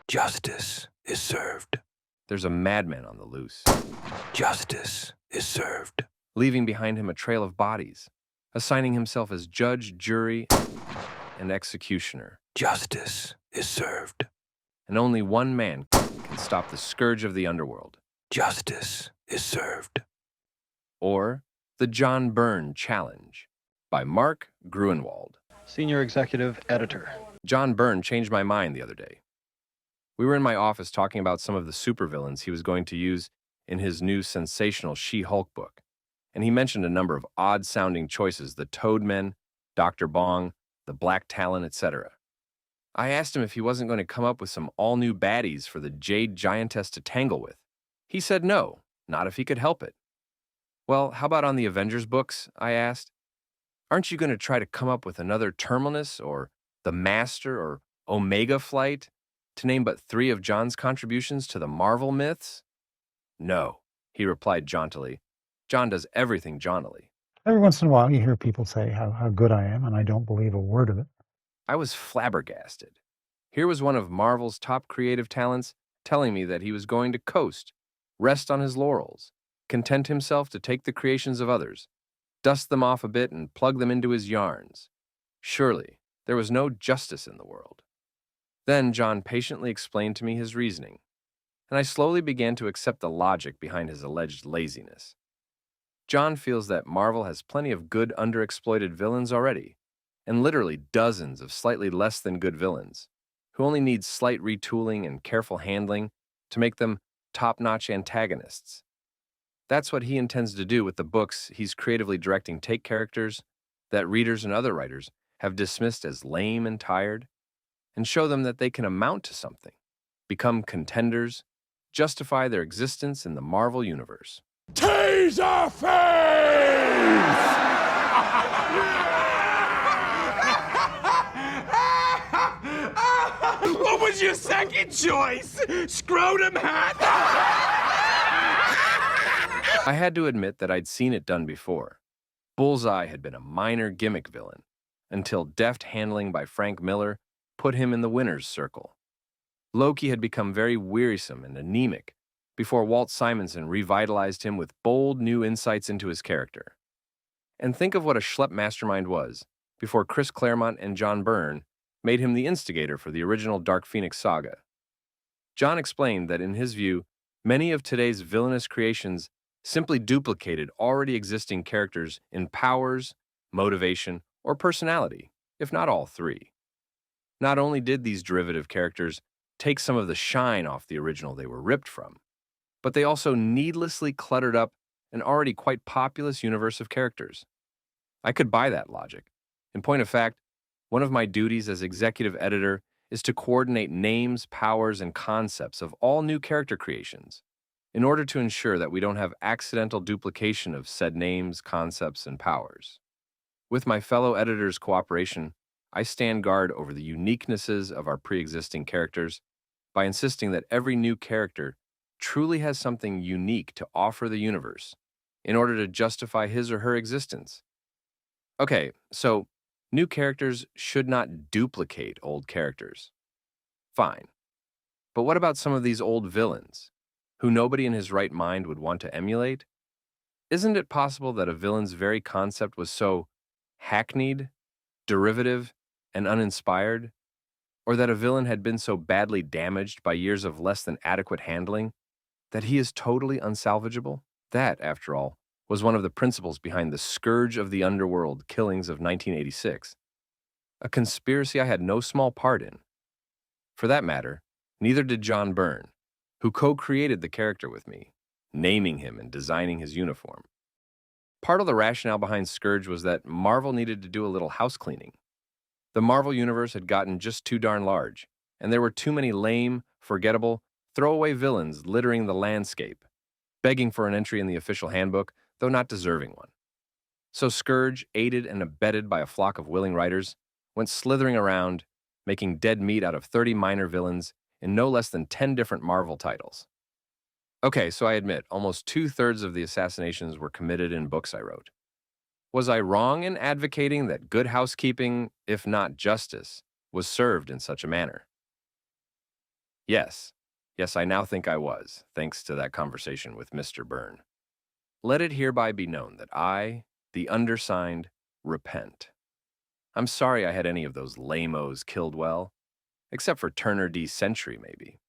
Justice is served. There's a madman on the loose, Justice is served. leaving behind him a trail of bodies, assigning himself as judge, jury, and executioner. Justice is served. And only one man can stop the scourge of the underworld. Justice is served. Or the John Byrne Challenge by Mark Gruenwald. Senior Executive Editor. John Byrne changed my mind the other day. We were in my office talking about some of the supervillains he was going to use in his new sensational She-Hulk book, and he mentioned a number of odd-sounding choices: the Toadmen, Dr. Bong, the Black Talon, etc. I asked him if he wasn't going to come up with some all-new baddies for the jade giantess to tangle with. He said no, not if he could help it. Well, how about on the Avengers books? I asked. Aren't you going to try to come up with another Termlnus or the Master or Omega Flight, to name but 3 of John's contributions to the Marvel myths? No, he replied jauntily. John does everything jauntily. Every once in a while, you hear people say how good I am, and I don't believe a word of it. I was flabbergasted. Here was one of Marvel's top creative talents telling me that he was going to coast, rest on his laurels, content himself to take the creations of others, dust them off a bit and plug them into his yarns. Surely, there was no justice in the world. Then John patiently explained to me his reasoning, and I slowly began to accept the logic behind his alleged laziness. John feels that Marvel has plenty of good underexploited villains already, and literally dozens of slightly less than good villains, who only need slight retooling and careful handling to make them top-notch antagonists. That's what he intends to do with the books he's creatively directing. Take characters that readers and other writers have dismissed as lame and tired, and show them that they can amount to something, become contenders, justify their existence in the Marvel Universe. Taserface! What was your second choice? Scrotum hat? I had to admit that I'd seen it done before. Bullseye had been a minor gimmick villain, until deft handling by Frank Miller put him in the winner's circle. Loki had become very wearisome and anemic before Walt Simonson revitalized him with bold new insights into his character. And think of what a schlep mastermind was before Chris Claremont and John Byrne made him the instigator for the original Dark Phoenix saga. John explained that in his view, many of today's villainous creations simply duplicated already existing characters in powers, motivation, or personality, if not all 3. Not only did these derivative characters take some of the shine off the original they were ripped from, but they also needlessly cluttered up an already quite populous universe of characters. I could buy that logic. In point of fact, one of my duties as executive editor is to coordinate names, powers, and concepts of all new character creations in order to ensure that we don't have accidental duplication of said names, concepts, and powers. With my fellow editors' cooperation, I stand guard over the uniquenesses of our pre-existing characters by insisting that every new character truly has something unique to offer the universe in order to justify his or her existence. Okay, so new characters should not duplicate old characters. Fine. But what about some of these old villains, who nobody in his right mind would want to emulate? Isn't it possible that a villain's very concept was so hackneyed, derivative, and uninspired, or that a villain had been so badly damaged by years of less than adequate handling that he is totally unsalvageable? That, after all, was one of the principles behind the Scourge of the Underworld killings of 1986, a conspiracy I had no small part in. For that matter, neither did John Byrne, who co-created the character with me, naming him and designing his uniform. Part of the rationale behind Scourge was that Marvel needed to do a little house cleaning. The Marvel Universe had gotten just too darn large, and there were too many lame, forgettable, throwaway villains littering the landscape, begging for an entry in the official handbook, though not deserving one. So Scourge, aided and abetted by a flock of willing writers, went slithering around, making dead meat out of 30 minor villains in no less than 10 different Marvel titles. Okay, so I admit, almost 2/3 of the assassinations were committed in books I wrote. Was I wrong in advocating that good housekeeping, if not justice, was served in such a manner? Yes, yes, I now think I was, thanks to that conversation with Mr. Byrne. Let it hereby be known that I, the undersigned, repent. I'm sorry I had any of those lame-os killed well, except for Turner D. Sentry, maybe.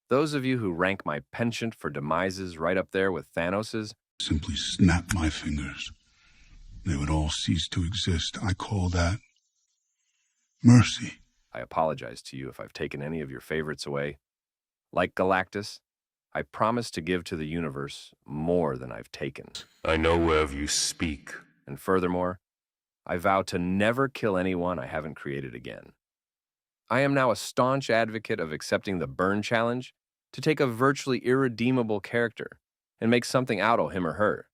Those of you who rank my penchant for demises right up there with Thanos's, Simply snap my fingers. They would all cease to exist. I call that mercy. I apologize to you if I've taken any of your favorites away. Like Galactus, I promise to give to the universe more than I've taken. I know wherever you speak. And furthermore, I vow to never kill anyone I haven't created again. I am now a staunch advocate of accepting the Byrne challenge to take a virtually irredeemable character and make something out of him or her.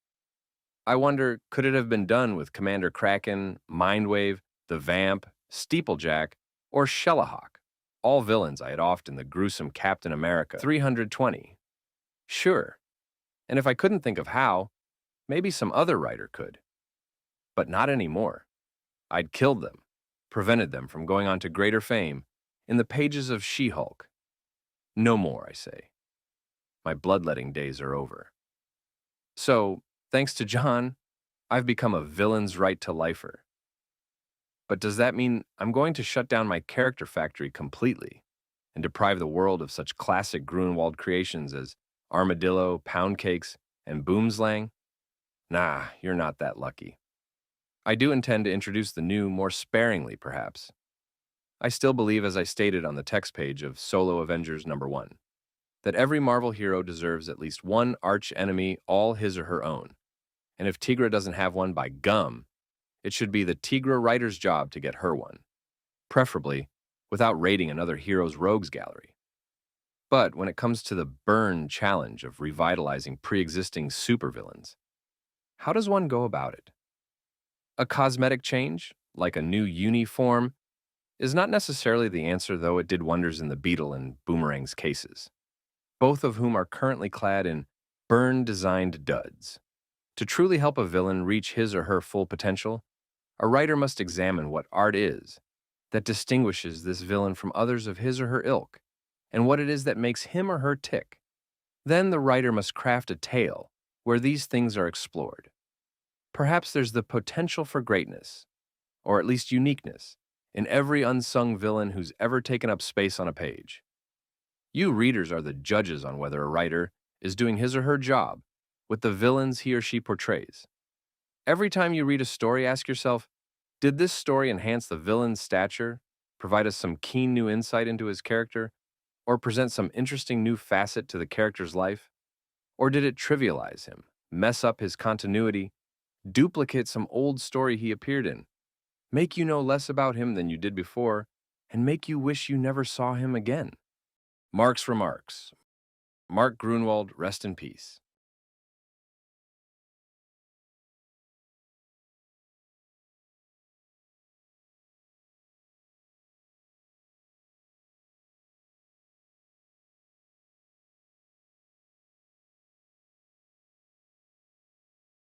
I wonder, could it have been done with Commander Kraken, Mindwave, the Vamp, Steeplejack, or She-Hulk, all villains I had offed in the gruesome Captain America 320? Sure. And if I couldn't think of how, maybe some other writer could. But not anymore. I'd killed them, prevented them from going on to greater fame in the pages of She-Hulk. No more, I say. My bloodletting days are over. So, thanks to John, I've become a villain's right-to-lifer. But does that mean I'm going to shut down my character factory completely and deprive the world of such classic Gruenwald creations as Armadillo, Pound Cakes, and Boomslang? Nah, you're not that lucky. I do intend to introduce the new more sparingly, perhaps. I still believe, as I stated on the text page of Solo Avengers #1, that every Marvel hero deserves at least one arch-enemy all his or her own. And if Tigra doesn't have one, by gum, it should be the Tigra writer's job to get her one, preferably without raiding another hero's rogues gallery. But when it comes to the Byrne challenge of revitalizing pre-existing supervillains, how does one go about it? A cosmetic change, like a new uniform, is not necessarily the answer, though it did wonders in the Beetle and Boomerang's cases, both of whom are currently clad in Byrne-designed duds. To truly help a villain reach his or her full potential, a writer must examine what art is that distinguishes this villain from others of his or her ilk, and what it is that makes him or her tick. Then the writer must craft a tale where these things are explored. Perhaps there's the potential for greatness, or at least uniqueness, in every unsung villain who's ever taken up space on a page. You readers are the judges on whether a writer is doing his or her job with the villains he or she portrays. Every time you read a story, ask yourself, did this story enhance the villain's stature, provide us some keen new insight into his character, or present some interesting new facet to the character's life? Or did it trivialize him, mess up his continuity, duplicate some old story he appeared in, make you know less about him than you did before, and make you wish you never saw him again? Mark's Remarks. Mark Gruenwald, rest in peace.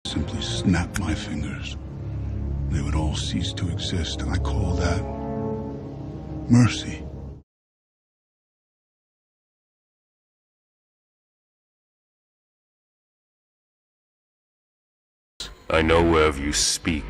Simply snap my fingers. They would all cease to exist. I call that mercy. I know wherever you speak.